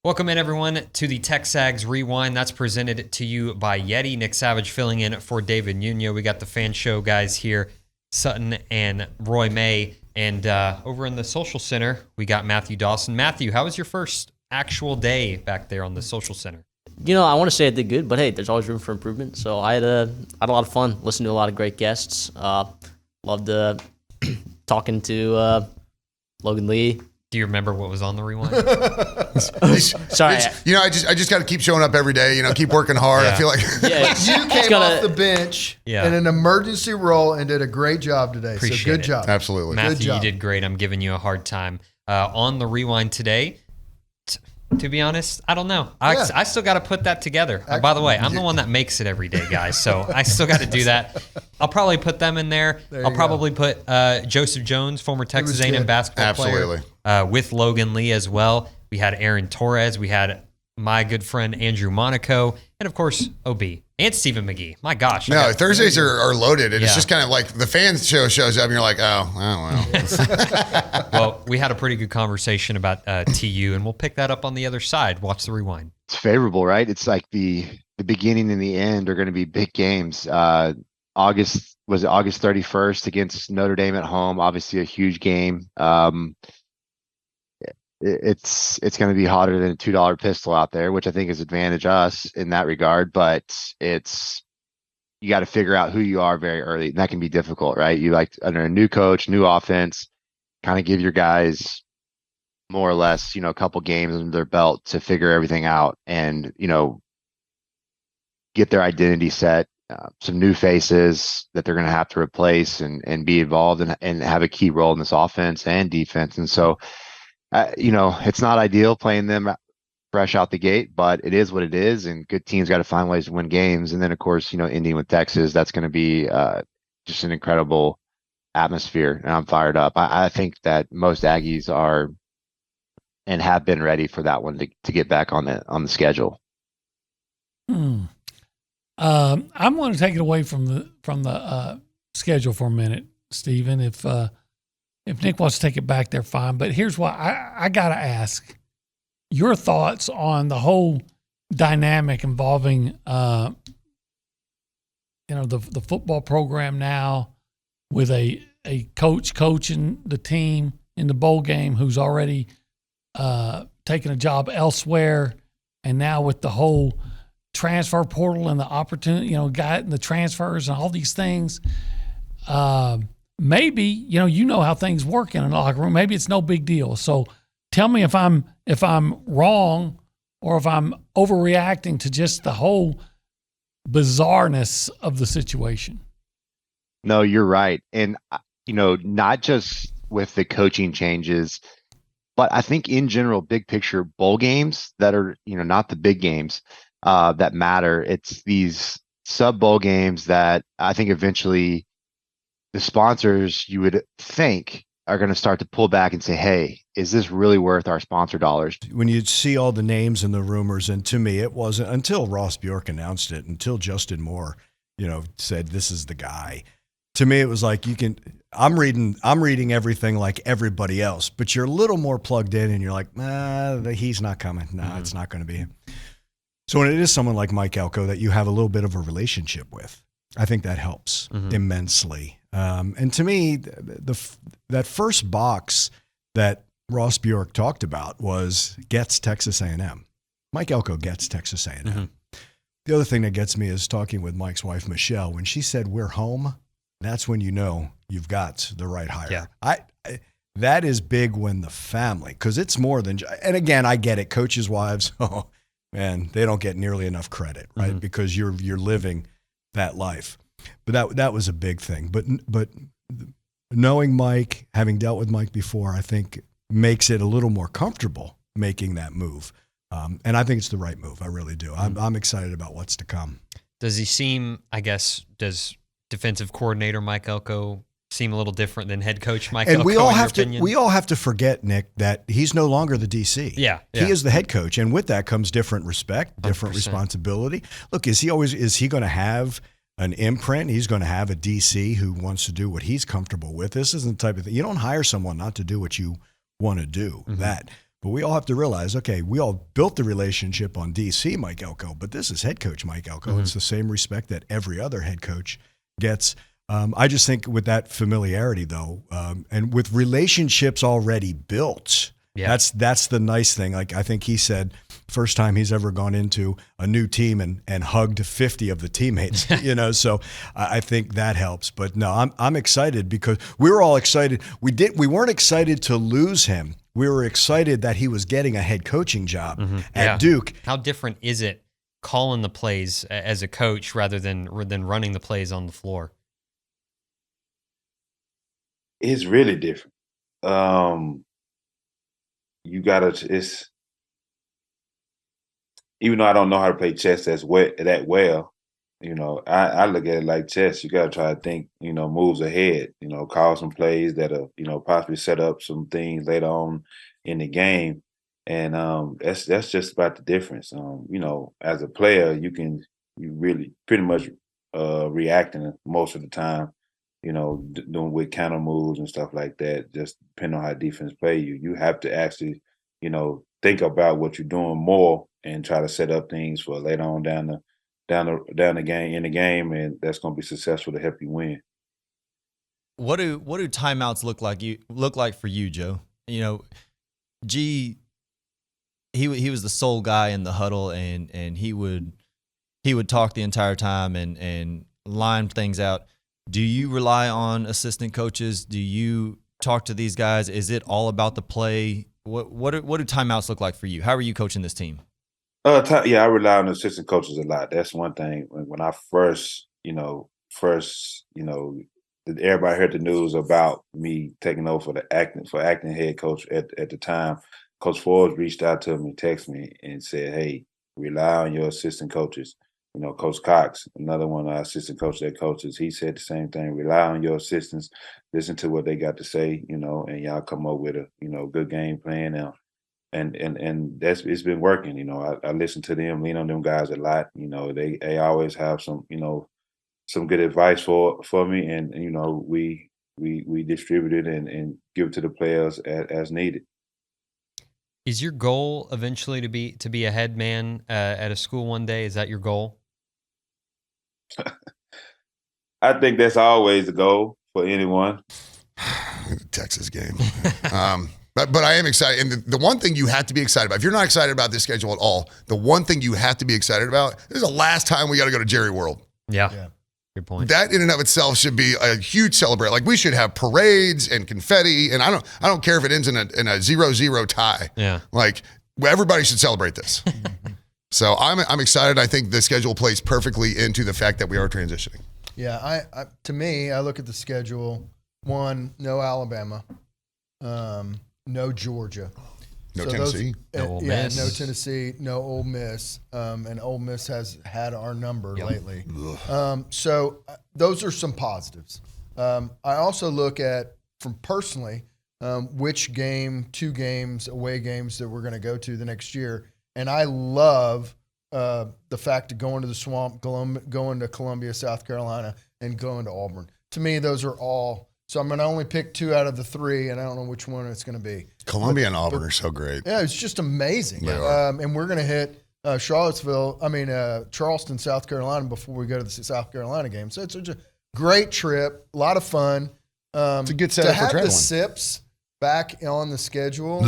Welcome in, everyone, to the TexAgs Rewind. That's presented to you by Yeti. Nick Savage filling in for David Nuno. We got the fan show guys here, Sutton and Roy May. And over in the social center, we got Matthew Dawson. Matthew, how was your first actual day back there on the social center? You know, I want to say I did good, but hey, there's always room for improvement. So I had a lot of fun, listened to a lot of great guests. Loved talking to Logan Lee. Do you remember what was on the rewind? Sorry. I just got to keep showing up every day, keep working hard. Yeah. I feel like You came off the bench in an emergency role and did a great job today. Appreciate so good it. job. Absolutely. Matthew, Good job. you did great. I'm giving you a hard time. On the rewind today, to be honest, I don't know. I still got to put that together. By the way, I'm the one that makes it every day, guys, so I still got to do that. I'll probably put them in there. I'll probably put Joseph Jones, former Texas A&M basketball player, with Logan Lee as well. We had Aaron Torres. We had my good friend Andrew Monaco, and of course OB and Stephen McGee. My gosh! No, Thursdays are loaded, and it's just kind of like the fan show shows up, and you're like, oh well. Well, we had a pretty good conversation about TU, and we'll pick that up on the other side. Watch the rewind. It's favorable, right? It's like the beginning and the end are going to be big games. August 31st against Notre Dame at home. Obviously, a huge game. It's going to be hotter than a $2 pistol out there, which I think is advantage us in that regard. But you got to figure out who you are very early, and that can be difficult, right? You like under a new coach, new offense, kind of give your guys more or less, a couple games under their belt to figure everything out and get their identity set. Some new faces that they're going to have to replace and be involved and have a key role in this offense and defense. And so, it's not ideal playing them fresh out the gate, but it is what it is. And good teams got to find ways to win games. And then, of course, ending with Texas, that's going to be just an incredible atmosphere. And I'm fired up. I think that most Aggies are and have been ready for that one to get back on the schedule. I'm going to take it away from the schedule for a minute, Stephen. If Nick wants to take it back, they're fine. But here's what I got to ask your thoughts on the whole dynamic involving, the football program now with a coach coaching the team in the bowl game who's already taken a job elsewhere, and now with the whole transfer portal and the opportunity, got the transfers and all these things. Maybe, you know how things work in a locker room. Maybe it's no big deal. So tell me if I'm wrong or if I'm overreacting to just the whole bizarreness of the situation. No, you're right. And, not just with the coaching changes, but I think in general, big picture bowl games that are, not the big games that matter. It's these sub bowl games that I think eventually the sponsors, you would think, are going to start to pull back and say, hey, is this really worth our sponsor dollars? When you see all the names and the rumors, and to me, it wasn't until Ross Bjork announced it, until Justin Moore, said this is the guy. To me, it was like I'm reading everything like everybody else, but you're a little more plugged in and you're like, he's not coming. No, It's not going to be him. So when it is someone like Mike Elko that you have a little bit of a relationship with, I think that helps immensely. And to me, that first box that Ross Bjork talked about gets Texas A&M. Mike Elko gets Texas A&M. Mm-hmm. The other thing that gets me is talking with Mike's wife, Michelle. When she said, we're home, that's when you've got the right hire. Yeah. That is big when the family, because it's more than, and again, I get it, coaches' wives, oh man, they don't get nearly enough credit, right? Mm-hmm. Because you're living that life. But that was a big thing. But knowing Mike, having dealt with Mike before, I think makes it a little more comfortable making that move. And I think it's the right move. I really do. I'm excited about what's to come. Does he seem, does defensive coordinator Mike Elko seem a little different than head coach Mike Elko? And we all have to forget, Nick, that he's no longer the DC. Yeah. He is the head coach. And with that comes different respect, different 100%. Responsibility. Look, is he going to have an imprint? He's going to have a DC who wants to do what he's comfortable with. This isn't the type of thing. You don't hire someone not to do what you want to do. Mm-hmm. But we all have to realize, okay, we all built the relationship on DC Mike Elko, but this is head coach Mike Elko. Mm-hmm. It's the same respect that every other head coach gets. I just think with that familiarity, though, and with relationships already built, that's the nice thing. Like I think he said, first time he's ever gone into a new team and hugged 50 of the teammates, so I think that helps. But no, I'm excited because we were all excited. We weren't excited to lose him. We were excited that he was getting a head coaching job at Duke. How different is it calling the plays as a coach rather than running the plays on the floor? It's really different. It's even though I don't know how to play chess that well, I look at it like chess. You got to try to think, moves ahead, call some plays that'll, possibly set up some things later on in the game. And that's just about the difference. As a player, you really pretty much reacting most of the time, doing with counter moves and stuff like that, just depending on how defense play you. You have to actually, think about what you're doing more and try to set up things for later on down the game, and that's going to be successful to help you win. What do timeouts look like for you, Joe? G, he was the sole guy in the huddle, and he would talk the entire time and line things out. Do you rely on assistant coaches? Do you talk to these guys? Is it all about the play? What do timeouts look like for you? How are you coaching this team? I rely on assistant coaches a lot. That's one thing. When I first, everybody heard the news about me taking over for acting head coach at the time. Coach Forbes reached out to me, texted me, and said, "Hey, rely on your assistant coaches." Coach Cox, another one of our assistant coaches that coaches, he said the same thing. Rely on your assistants, listen to what they got to say, and y'all come up with a, good game plan now. And it's been working. I listen to them, lean on them guys a lot. They always have some good advice for me, and we distribute it and give it to the players as needed. Is your goal eventually to be a head man at a school one day? Is that your goal? I think that's always the goal for anyone. Texas game. But I am excited. And the one thing you have to be excited about, if you're not excited about this schedule at all, the one thing you have to be excited about, this is the last time we got to go to Jerry World. Yeah. Good point. That in and of itself should be a huge celebration. Like we should have parades and confetti. And I don't care if it ends in a 0-0 tie. Yeah. Like everybody should celebrate this. So I'm excited. I think the schedule plays perfectly into the fact that we are transitioning. Yeah. To me, I look at the schedule. One, no Alabama. No Georgia. No Tennessee. No Ole Miss. No Tennessee. No Ole Miss. And Ole Miss has had our number lately. So those are some positives. I also look at, from personally, which two games, away games that we're going to go to the next year. And I love the fact of going to the Swamp, going to Columbia, South Carolina, and going to Auburn. To me, those are all. So I'm going to only pick two out of the three, and I don't know which one it's going to be. Columbia and Auburn are so great. Yeah, it's just amazing. And we're going to hit Charleston, South Carolina before we go to the South Carolina game. So it's a great trip, a lot of fun. It's a good setup for traveling. To have the SIPs back on the schedule,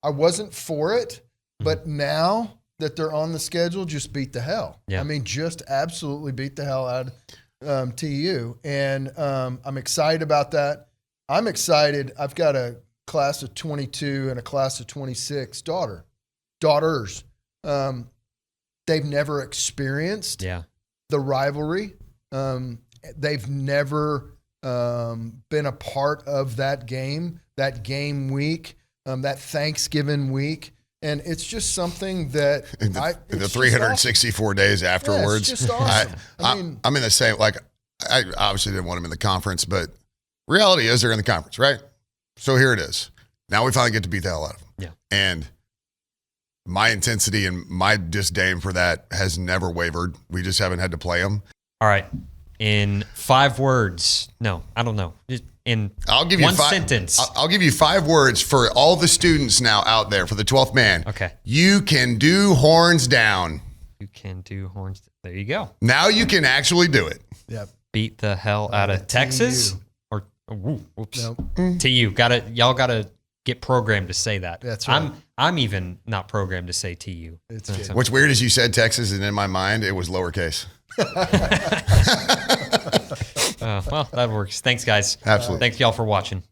I wasn't for it, but now that they're on the schedule, just beat the hell. Yeah. I mean, just absolutely beat the hell out of TU. And I'm excited about that. I'm excited. I've got a class of 22 and a class of 26 daughters. They've never experienced the rivalry. They've never been a part of that game week, that Thanksgiving week. And it's just something that the 364 days afterwards. Yeah, it's just awesome. I'm in the same, like, I obviously didn't want them in the conference, but reality is they're in the conference, right? So here it is. Now we finally get to beat the hell out of them. Yeah. And my intensity and my disdain for that has never wavered. We just haven't had to play them. All right. In 5 words. No, I don't know. Just in I'll give you one five, sentence. I'll give you 5 words for all the students now out there for the 12th man. Okay. You can do horns down. You can do horns. There you go. Now you can actually do it. Yep. Beat the hell out of Texas. TU. Or whoops. Nope. TU. Y'all gotta get programmed to say that. That's right. I'm even not programmed to say TU. It's That's good. What's weird is you said Texas, and in my mind, it was lowercase. well, that works. Thanks, guys. Absolutely. Thanks y'all for watching.